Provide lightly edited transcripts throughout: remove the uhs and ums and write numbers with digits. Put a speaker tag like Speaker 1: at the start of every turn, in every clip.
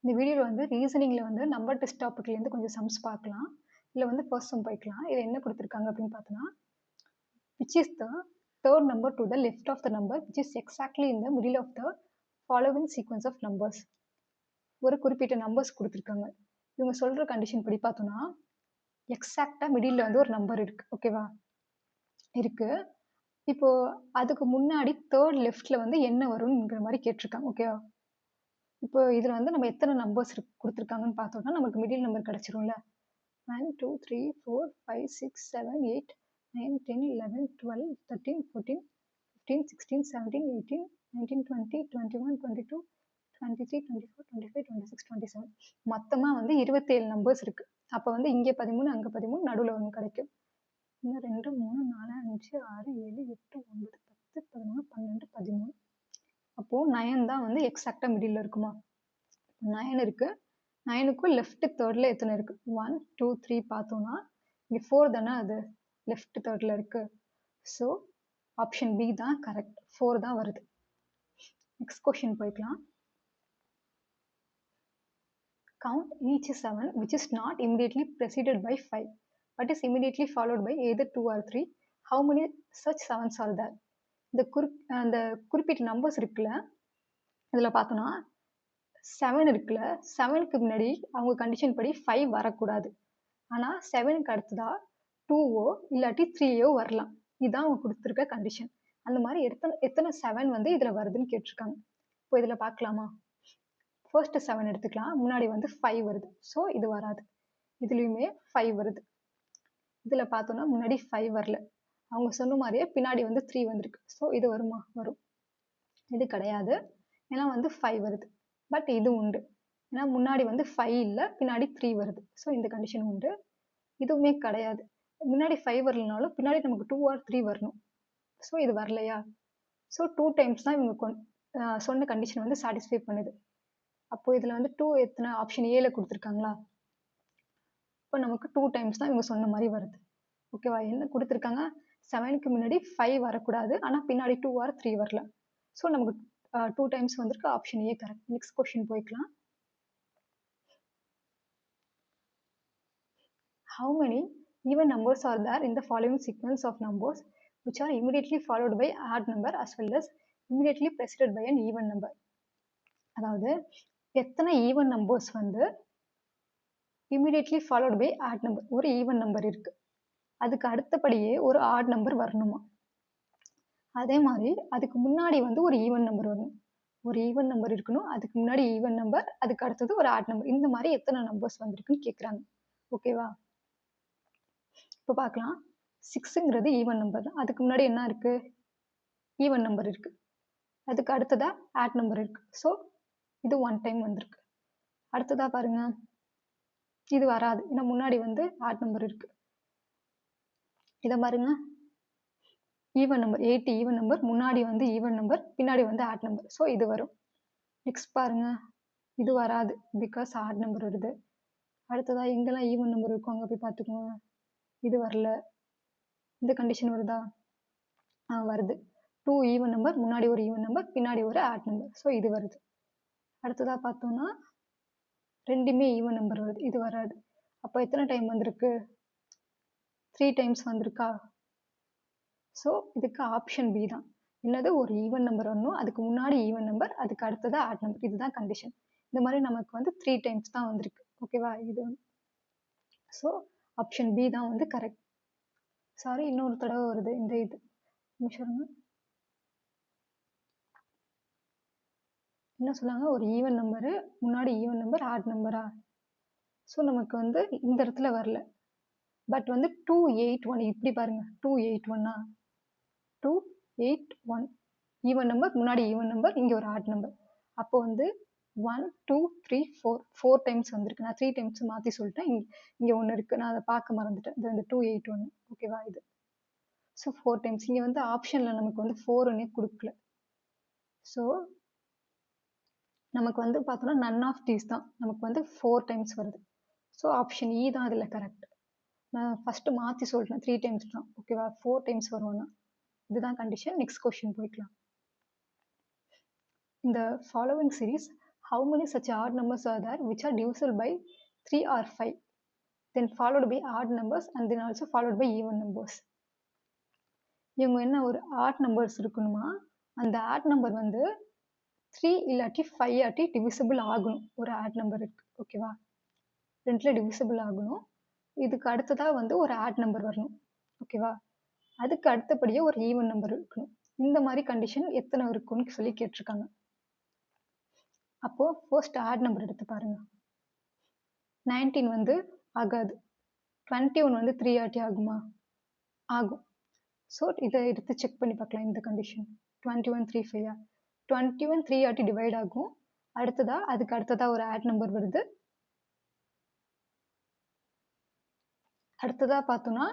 Speaker 1: இந்த வீடியோல வந்து ரீசனிங்ல வந்து நம்பர் டெஸ்ட் டாபிக்லேருந்து கொஞ்சம் சம்ஸ் பார்க்கலாம். இல்ல வந்து ஃபர்ஸ்ட் சம் போய்க்கலாம். இதுல என்ன குடுத்துருக்காங்க அப்படின்னு பார்த்தோம்னா, which is the third number to the left of the number which is exactly in the middle of the following sequence of numbers. ஒரு குறிப்பிட்ட நம்பர்ஸ் குடுத்துருக்காங்க. இவங்க சொல்ற கண்டிஷன் படி பார்த்தோம்னா, எக்ஸாக்ட்டா மிடில்ல வந்து ஒரு நம்பர் இருக்கு. ஓகேவா? இருக்கு. இப்போ அதுக்கு முன்னாடி தேர்ட் லெஃப்ட்ல வந்து என்ன வரும்ங்கிற மாரி கேட்டிருக்காங்க. ஓகேவா? இப்போ இதுல வந்து நம்ம எத்தனை நம்பர்ஸ் குடுத்துருக்காங்கன்னு பார்த்தோம்னா, நமக்கு மிடில் நம்பர் கிடைச்சிரும்ல. 1, 2, 3, 4, 5, 6, 7, 8, 9, 10, 11, 12, 13, 14, 15, 16, 17, 18, 19, 20, 21, 22, 23, 24, 25, 26, 27. மொத்தமா வந்து 27 நம்பர்ஸ் இருக்கு. அப்ப வந்து இங்க 13, அங்க 13, நடுவுல ஒண்ணு கிடைக்கும். 1, 2, 3, 4, 5, 6, 7, 8, 9, 10, 11, 12, 13. அப்போ 9 தான் வந்து எக்ஸாக்டா மிடில்ல இருக்குமா? 9 இருக்கு. 9க்கும் லெஃப்ட் தேர்ட்ல எத்தனை இருக்கு? 1, 2, 3 பார்த்தோம்னா, இங்க 4 தானே அது லெஃப்ட் தேர்ட்ல இருக்கு. ஸோ ஆப்ஷன் பி தான் கரெக்ட். 4 தான் வருது. நெக்ஸ்ட் கொஸ்டின் போய்க்கலாம். Count each 7 which is not immediately preceded by 5 but is immediately followed by either 2 or 3. How many such 7s are there? அந்த குறிப்பிட்ட நம்பர்ஸ் இருக்குல்ல, இதில் பார்த்தோன்னா 7 இருக்குல்ல, 7க்கு முன்னாடி அவங்க கண்டிஷன் படி 5 வரக்கூடாது. ஆனால் 7க்கு அடுத்ததா 2ஓ இல்லாட்டி 3ஓ வரலாம். இதுதான் அவங்க கொடுத்துருக்க கண்டிஷன். அந்த மாதிரி எத்தனை 7 வந்து இதில் வருதுன்னு கேட்டிருக்காங்க. இப்போ இதில் பார்க்கலாமா? ஃபர்ஸ்ட் 7 எடுத்துக்கலாம். முன்னாடி வந்து 5 வருது. ஸோ இது வராது. இதுலேயுமே 5 வருது. இதில் பார்த்தோன்னா முன்னாடி 5 வரல. அவங்க சொன்ன மாதிரியே பின்னாடி வந்து 3 வந்திருக்கு. ஸோ இது வருமா? வரும். இது கிடையாது. ஏன்னா வந்து 5 வருது. பட் இது உண்டு. ஏன்னா முன்னாடி வந்து 5 இல்லை, பின்னாடி 3 வருது. ஸோ இந்த கண்டிஷன் உண்டு. இதுவுமே கிடையாது. முன்னாடி 5 வரலனாலும் பின்னாடி நமக்கு 2 ஆர் 3 வரணும். ஸோ இது வரலையா? ஸோ 2 டைம்ஸ் தான் இவங்க சொன்ன கண்டிஷன் வந்து சாட்டிஸ்ஃபை பண்ணுது. அப்போ இதில் வந்து 2 எத்தனை ஆப்ஷன் ஏல கொடுத்துருக்காங்களா? இப்போ நமக்கு 2 டைம்ஸ் தான் இவங்க சொன்ன மாதிரி வருது. ஓகேவா? என்ன கொடுத்துருக்காங்க? 7க்கு முன்னாடி 5 வரக்கூடாது, ஆனால் பின்னாடி 2 ஆர் 3 வரல. ஸோ நமக்கு 2 டைம்ஸ் வந்திருக்கு. Option A correct. Next question போய்க்கலாம். How many even numbers are there in the following sequence of numbers which are immediately followed by odd number as well as immediately preceded by an even number? அதாவது எத்தனை even numbers வந்து immediately followed by odd number, ஒரு even number இருக்கு, அதுக்கு அடுத்தபடியே ஒரு add number வரணுமா? அதே மாதிரி அதுக்கு முன்னாடி வந்து ஒரு ஈவன் நம்பர் வரணும். ஒரு ஈவன் நம்பர் இருக்கணும், அதுக்கு முன்னாடி ஈவன் நம்பர், அதுக்கு அடுத்தது ஒரு ஆட் நம்பர். இந்த மாதிரி எத்தனை நம்பர்ஸ் வந்திருக்குன்னு கேட்குறாங்க. ஓகேவா? இப்போ பார்க்கலாம். 6ங்கிறது ஈவன் நம்பர் தான். அதுக்கு முன்னாடி என்ன இருக்கு? ஈவன் நம்பர் இருக்கு. அதுக்கு அடுத்ததா ஆட் நம்பர் இருக்கு. ஸோ இது 1 டைம் வந்திருக்கு. அடுத்ததா பாருங்க, இது வராது. ஏன்னா முன்னாடி வந்து ஆட் நம்பர் இருக்கு. இதை பாருங்க, ஈவன் நம்பர் 8 ஈவன் நம்பர், முன்னாடி வந்து ஈவன் நம்பர், பின்னாடி வந்து ஆட் நம்பர். ஸோ இது வரும். நெக்ஸ்ட் பாருங்க, இது வராது. பிகாஸ் ஆட் நம்பர் வருது. அடுத்ததா எங்கெல்லாம் ஈவன் நம்பர் இருக்கும் அங்கே போய் பார்த்துக்கோங்க. இது வரல. இந்த கண்டிஷன் வருதா? வருது. 2 ஈவன் நம்பர், முன்னாடி ஒரு ஈவன் நம்பர், பின்னாடி ஒரு ஆட் நம்பர். ஸோ இது வருது. அடுத்ததா பார்த்தோம்னா ரெண்டுமே ஈவன் நம்பர் வருது. இது வராது. அப்போ எத்தனை டைம் வந்திருக்கு? 3 டைம்ஸ் வந்திருக்கா? ஸோ இதுக்கு ஆப்ஷன் பி தான். என்னது? ஒரு ஈவன் நம்பர் வரணும், அதுக்கு முன்னாடி ஈவன் நம்பர், அதுக்கு அடுத்தது ஆட் நம்பர். இதுதான் கண்டிஷன். இந்த மாதிரி நமக்கு வந்து 3 டைம்ஸ் தான் வந்திருக்கு. ஓகேவா? இது ஸோ ஆப்ஷன் பி தான் வந்து கரெக்ட். சாரி, இன்னொரு தடவை வருது இந்த இது. நிமிஷம் என்ன சொன்னாங்க? ஒரு ஈவன் நம்பரு, முன்னாடி ஈவன் நம்பர், ஆட் நம்பரா? ஸோ நமக்கு வந்து இந்த இடத்துல வரல. பட் வந்து 281 இப்படி பாருங்க. 281 281 ஈவன் நம்பர், முன்னாடி ஈவன் நம்பர், இங்கே ஒரு ஆட் நம்பர். அப்போ வந்து 1 2 3 4 டைம்ஸ் வந்திருக்கு. நான் 3 டைம்ஸ் மாற்றி சொல்லிட்டேன். இங்கே ஒன்று இருக்குது, நான் அதை பார்க்க மறந்துட்டேன். இது வந்து 281. ஓகேவா? இது ஸோ 4 டைம்ஸ். இங்கே வந்து ஆப்ஷனில் நமக்கு வந்து 4ன்னே கொடுக்கல. ஸோ நமக்கு வந்து பார்த்தோன்னா நன் ஆஃப் தீஸ் தான் நமக்கு வந்து 4 டைம்ஸ் வருது. ஸோ ஆப்ஷன் இ தான் அதில் கரெக்ட். நான் ஃபஸ்ட்டு மாற்றி சொல்லிட்டேன், 3 டைம்ஸ் தான். ஓகேவா? 4 டைம்ஸ் வரும்னா இதுதான் கண்டிஷன். நெக்ஸ்ட் கொஸ்டின் போய்க்கலாம். இந்த following series how many such odd numbers are there which are divisible by 3 or 5, then followed by odd numbers and then also followed by even numbers. இவங்க என்ன ஒரு odd numbers இருக்கணுமா, அந்த add number வந்து 3 இல்லாட்டி 5 ஆட்டி டிவிசிபிள் ஆகணும். ஒரு ஆட் நம்பர் இருக்கு, ஓகேவா, ரெண்டுல டிவிசிபிள் ஆகணும். இதுக்கு அடுத்ததா வந்து ஒரு ஆட் நம்பர் வரணும், ஓகேவா, அதுக்கு அடுத்தபடியே ஒரு ஈவன் நம்பர் இருக்கணும். இந்த மாதிரி கண்டிஷன் எத்தனை இருக்குன்னு சொல்லி கேட்டிருக்காங்க. அப்போ ஃபர்ஸ்ட் ஆட் நம்பர் எடுத்து பாருங்க. 19 வந்து ஆகாது. 21 வந்து 3 ஆட்டி ஆகுமா, ஆகும். ஸோ இதை எடுத்து செக் பண்ணி பார்க்கலாம். இந்த கண்டிஷன் 21 3 5 21 3 ஆட்டி டிவைட் ஆகும். அடுத்ததா அதுக்கு அடுத்ததா ஒரு ஆட் நம்பர் வருது. அடுத்ததா பார்த்தோம்னா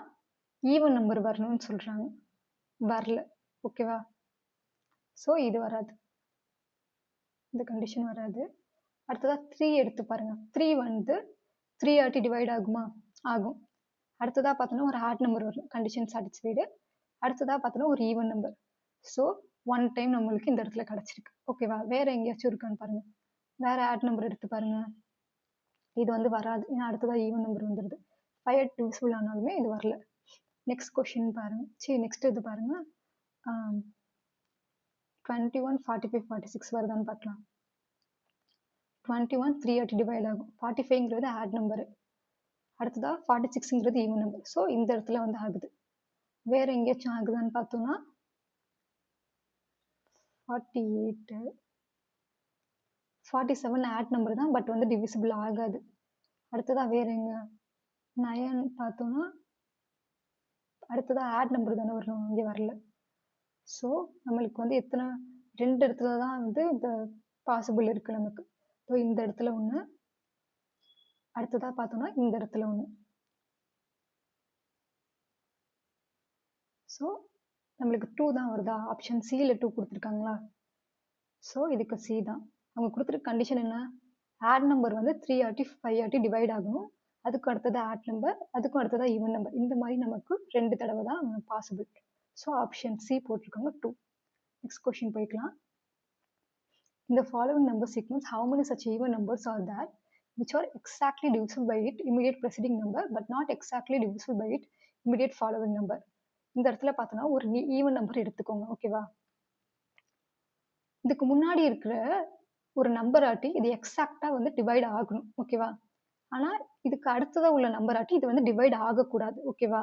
Speaker 1: ஈவன் நம்பர் வரணும்னு சொல்றாங்க, வரல, ஓகேவா. ஸோ இது வராது, இந்த கண்டிஷன் வராது. அடுத்ததா 3 எடுத்து பாருங்க. 3 வந்து 3 ஆட்டி டிவைட் ஆகுமா, ஆகும். அடுத்ததா பார்த்தோன்னா ஒரு ஆட் நம்பர் வரும், கண்டிஷன் சாட்டிஸ்ஃபைடு. அடுத்ததா பார்த்தோன்னா ஒரு ஈவன் நம்பர். ஸோ 1 டைம் நம்மளுக்கு இந்த இடத்துல கிடைச்சிருக்கு, ஓகேவா. வேற எங்கேயாச்சும் இருக்கான்னு பாருங்க. வேற ஆட் நம்பர் எடுத்து பாருங்க. இது வந்து வராது, ஏன்னா அடுத்ததா ஈவன் நம்பர் வந்துடுது. 5 டிவிசிபிள் ஆனாலுமே இது வரல. நெக்ஸ்ட் கொஸ்டின் பாருங்க, சரி நெக்ஸ்ட் இது பாருங்க. 21 45 46 வருதான்னு பார்க்கலாம். 21 3 ஆட்டி டிவைட் ஆகும். 45ங்கிறது ஆட் நம்பரு. அடுத்ததா 46ங்கிறது ஈவன் நம்பர். ஸோ இந்த இடத்துல வந்து ஆகுது. வேற எங்கேயாச்சும் ஆகுதான்னு பார்த்தோம்னா 48 47 ஆட் நம்பர் தான், பட் வந்து டிவிசிபிள் ஆகாது. அடுத்ததா வேற எங்க 9 பார்த்தோம்னா அடுத்ததா ஆட் நம்பர் தானே வரணும், இங்கே வரல. ஸோ நம்மளுக்கு வந்து எத்தனை, 2 இடத்துல தான் வந்து இந்த பாசிபிள் இருக்கு நமக்கு. ஸோ இந்த இடத்துல ஒன்று, அடுத்ததா பார்த்தோம்னா இந்த இடத்துல ஒன்று. ஸோ நம்மளுக்கு 2 தான் வருதா, ஆப்ஷன் சியில் 2 கொடுத்துருக்காங்களா. ஸோ இதுக்கு சி தான். அவங்க கொடுத்துருக்க கண்டிஷன் என்ன, ஆட் நம்பர் வந்து 3 ஆட்டி 5 ஆட்டி டிவைட் ஆகணும். அதுக்கு அடுத்தது ஆட் நம்பர், அதுக்கும் அடுத்ததாக ஈவன் நம்பர். இந்த மாதிரி நமக்கு 2 தடவை தான் பாசிபிள். ஸோ ஆப்ஷன் சி போட்டிருக்காங்க 2. நெக்ஸ்ட் கொஸ்டின் போய்க்கலாம். இந்த following number sequence how many such even numbers are there which are exactly divisible by it immediate preceding number but not exactly divisible by it immediate following number. இந்த இடத்துல பார்த்தோன்னா ஒரு even number எடுத்துக்கோங்க, ஓகேவா. இதுக்கு முன்னாடி இருக்கிற ஒரு நம்பர் ஆட்டி இது எக்ஸாக்டா வந்து டிவைட் ஆகணும், ஓகேவா. ஆனா இதுக்கு அடுத்ததா உள்ள நம்பர் ஆட்டி இது வந்து டிவைட் ஆகக்கூடாது, ஓகேவா.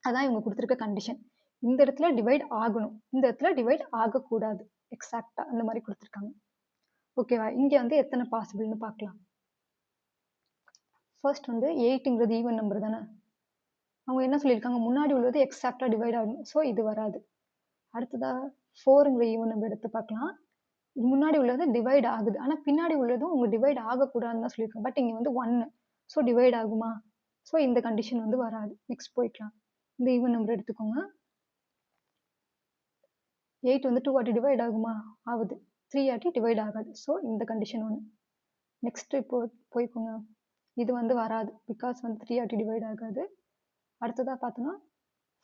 Speaker 1: அதான் இவங்க கொடுத்துருக்க கண்டிஷன். இந்த இடத்துல டிவைட் ஆகணும், இந்த இடத்துல டிவைட் ஆகக்கூடாது, எக்ஸாக்டா அந்த மாதிரி கொடுத்துருக்காங்க, ஓகேவா. இங்க வந்து எத்தனை பாசிபிள்னு பார்க்கலாம். ஃபர்ஸ்ட் வந்து 8ங்கிறது ஈவன் நம்பர் தானே. அவங்க என்ன சொல்லியிருக்காங்க, முன்னாடி உள்ளது எக்ஸாக்டா டிவைட் ஆகணும். ஸோ இது வராது. அடுத்ததா 4ங்கிற ஈவன் நம்பர் எடுத்து பார்க்கலாம். முன்னாடி உள்ளது டிவைட் ஆகுது, ஆனால் பின்னாடி உள்ளதும் உங்க டிவைட் ஆகக்கூடாதுன்னு தான் சொல்லியிருக்காங்க. பட் இங்கே வந்து 1, ஸோ டிவைட் ஆகுமா. ஸோ இந்த கண்டிஷன் வந்து வராது. நெக்ஸ்ட் போய்க்கலாம். இந்த ஈவன் நம்பர் எடுத்துக்கோங்க. 8 வந்து 2 ஆட்டி டிவைட் ஆகுமா, ஆகுது. 3 ஆட்டி டிவைட் ஆகாது. ஸோ இந்த கண்டிஷன் ஒன்று. நெக்ஸ்ட் இப்போ போய்க்கோங்க. இது வந்து வராது, பிகாஸ் வந்து 3 ஆட்டி டிவைட் ஆகாது. அடுத்ததாக பார்த்தோன்னா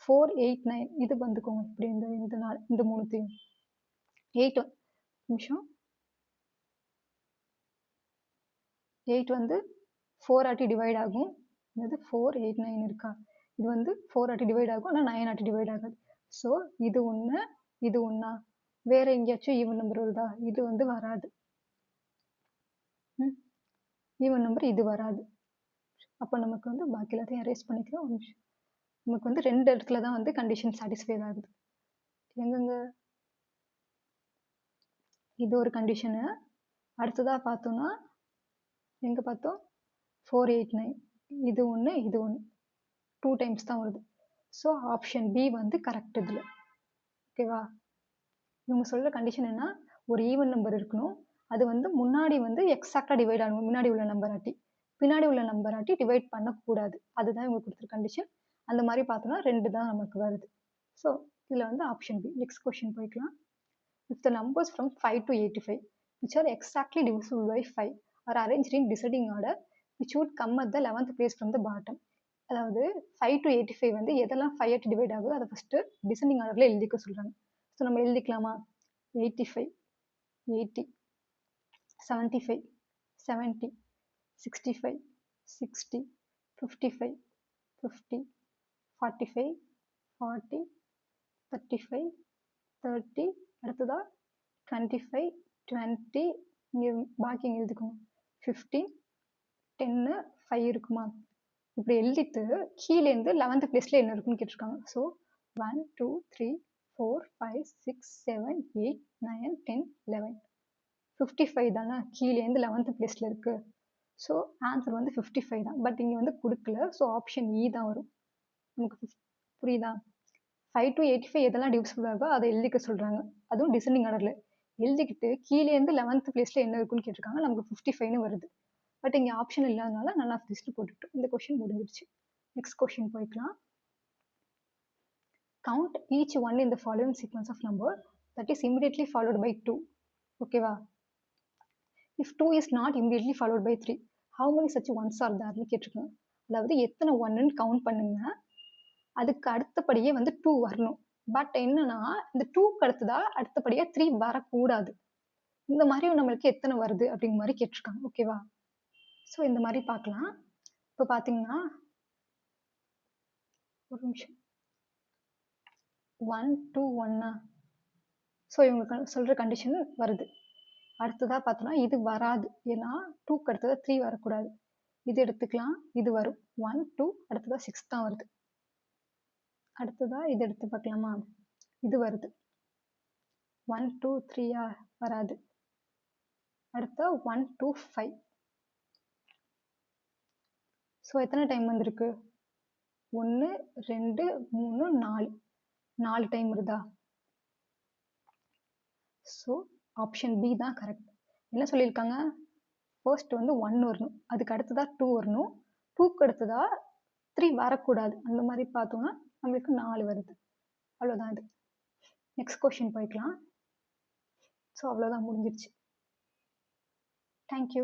Speaker 1: 4 8 9 இது வந்துக்கோங்க. இப்படி இந்த மூணுத்தையும் 8 நிமிஷம் 8 வந்து 4 ஆட்டி டிவைட் ஆகும். இது 4 8 9 இருக்கா, இது வந்து 4 ஆட்டி டிவைட் ஆகும், ஆனால் 9 ஆட்டி டிவைட் ஆகாது. ஸோ இது ஒன்று, இது ஒன்றா. வேற எங்கேயாச்சும் ஈவன் நம்பர் வருதா, இது வந்து வராது. ஈவன் நம்பர் இது வராது. அப்போ நமக்கு வந்து பாக்கி எல்லாத்தையும் அரேஸ் பண்ணிக்கலாம். ஒரு நிமிஷம். நமக்கு வந்து 2 இடத்துல தான் வந்து கண்டிஷன் சாட்டிஸ்ஃபை ஆகுது. எங்கெங்க, இது ஒரு கண்டிஷனு. அடுத்ததாக பார்த்தோன்னா எங்கே பார்த்தோம், 4 8 9 இது ஒன்று, இது ஒன்று, 2 டைம்ஸ் தான் வருது. ஸோ ஆப்ஷன் பி வந்து கரெக்ட் இதில், ஓகேவா. இவங்க சொல்கிற கண்டிஷன் என்ன, ஒரு ஈவன் நம்பர் இருக்கணும், அது வந்து முன்னாடி வந்து எக்ஸாக்டாக டிவைட் ஆகணும், முன்னாடி உள்ள நம்பர் ஆட்டி, பின்னாடி உள்ள நம்பர் ஆட்டி டிவைட் பண்ணக்கூடாது. அதுதான் இவங்க கொடுத்துருக்க கண்டிஷன். அந்த மாதிரி பார்த்தோன்னா 2 தான் நமக்கு வருது. ஸோ இதில் வந்து ஆப்ஷன் பி. நெக்ஸ்ட் கொஸ்டின் போய்க்கலாம். If the numbers from 5 to 85 which are exactly divisible by 5 are arranged in descending order which would come at the 11th place from the bottom. அதாவது 5 to 85 வந்து எதெல்லாம் 5 ஆட்டி divide ஆகுது அதை first descending ஆர்டர்ல எழுதிக்க சொல்றாங்க. ஸோ நம்ம எழுதிக்கலாமா, 85 80 75, 70, 65, 60, 55, 50, 45, 40, 35, 30, அடுத்ததா 25, 20, இங்கே பாக்கி இங்கே எழுதிக்கணும் 15, 10, 5 இருக்குமா? இப்படி எழுதிட்டு கீழேருந்து 11th பிளேஸில் என்ன இருக்குன்னு கேட்டிருக்காங்க. ஸோ 1, 2, 3, 4, 5, 6, 7, 8, 9, 10, 11, 55 தானே கீழேருந்து 11th பிளேஸில் இருக்கு. ஸோ ஆன்சர் வந்து 55 தான். பட் இங்கே வந்து கொடுக்கல. ஸோ ஆப்ஷன் இ தான் வரும். நமக்கு புரியுதா? 5 to 85 எதெல்லாம் டிவிசிபிள் ஆகோ அதை எழுதிக்க சொல்கிறாங்க. அதுவும் டிசெண்டிங் ஆர்டரில் எழுதிக்கிட்டு கீழேருந்து 11th பிளேஸில் என்ன இருக்குன்னு கேட்டிருக்காங்க. நமக்கு 55ன்னு வருது. பட் இங்கே ஆப்ஷன் இல்லாதனால நன் ஆஃப் திஸ்னு போட்டுட்டோம். இந்த கொஷின் முடிஞ்சிருச்சு. நெக்ஸ்ட் கொஷின் போய்க்கலாம். Count each one in the following sequence of number that is immediately followed by 2. ஓகேவா? If 2 is not immediately followed by 3, how many such ones are there னு கேட்டிருக்காங்க. அதாவது எத்தனை ஒன்னுன்னு count பண்ணுங்க. அதுக்கு அடுத்தபடியே வந்து 2 வரணும். பட் என்னன்னா இந்த 2க்கு அடுத்ததா அடுத்தபடியா 3 வரக்கூடாது. இந்த மாதிரி நம்மளுக்கு எத்தனை வருது அப்படிங்கிற மாதிரி கேட்டிருக்காங்க. ஓகேவா? ஸோ இந்த மாதிரி பார்க்கலாம். இப்போ பார்த்தீங்கன்னா ஒரு நிமிஷம் 1, 2, 1 ஸோ இவங்க சொல்கிற கண்டிஷன் வருது. அடுத்ததாக பார்த்தோன்னா இது வராது. ஏன்னா 2க்கு அடுத்ததாக 3 வரக்கூடாது. இது எடுத்துக்கலாம், இது வரும் 1, 2, அடுத்ததாக 6 தான் வருது. அடுத்ததாக இது எடுத்து பார்க்கலாமா? இது வருது 1, 2, 3 வராது. அடுத்த 1, 2, 5. ஸோ எத்தனை டைம் வந்திருக்கு? 1, 2, 3, 4. 4 டைம் வருதா? ஸோ ஆப்ஷன் பி தான் கரெக்ட். என்ன சொல்லியிருக்காங்க? ஃபர்ஸ்ட் வந்து 1 வரணும், அதுக்கு அடுத்ததா 2 வரணும், 2க்கு அடுத்ததா 3 வரக்கூடாது. அந்த மாதிரி பார்த்தோம்னா நம்மளுக்கு 4 வருது. அவ்வளோதான் இது. நெக்ஸ்ட் கொஷின் போய்க்கலாம். ஸோ அவ்வளோதான் முடிஞ்சிருச்சு. தேங்க்யூ.